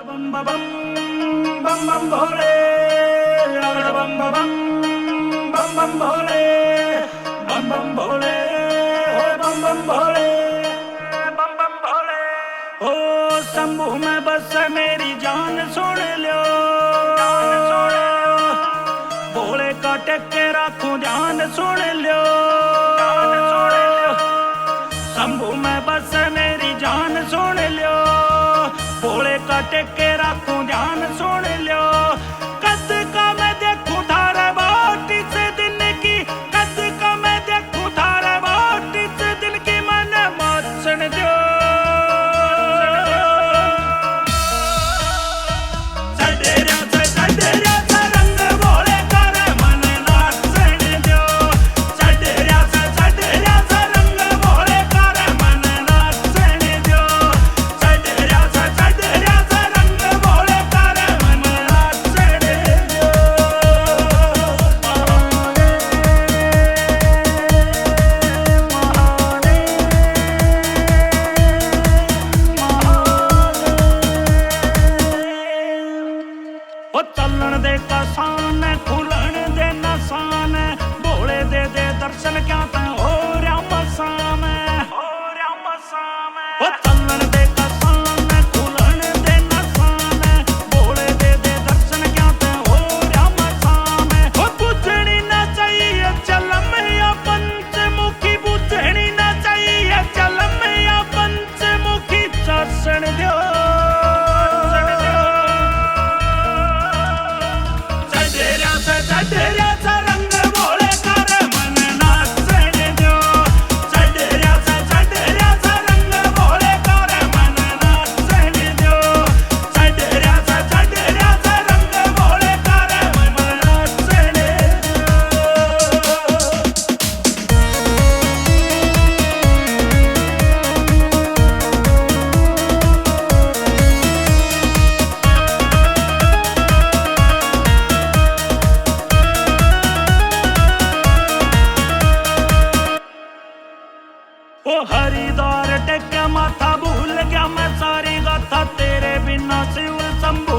बम बम बम बम भोले, बम बम बम बम भोले, बम भोले, बम भोले, बम भोले। ओ शंभू में बस मेरी जान सुन लो, भोले का टेके रखूं ध्यान सुन लो, शंभू में बस मेरी जान सुन लो, भोले का टेके रखूं ध्यान सुन लो। कद का मैं देखूं थारे बाट इस दिन की, कद का मैं देखूं थारे बाट इस दिन की, मन मत सुन दो। चलन दे कसान खुलन दे नसान, भोले दे दर्शन क्या तैं हो राम साम, हो राम साम। चलन दे कसान खुलन दे नसान, भोले दे दर्शन क्या तैं हो राम साम। बुझनी ना चाहिए चलम या पंचमुखी, बुझनी ना चाहिए चलम या पंचमुखी, दर्शन दो। ओ हरिद्वार टेक्या माथा भूल गया मैं सारी गाथा, तेरे बिना शिव शंभू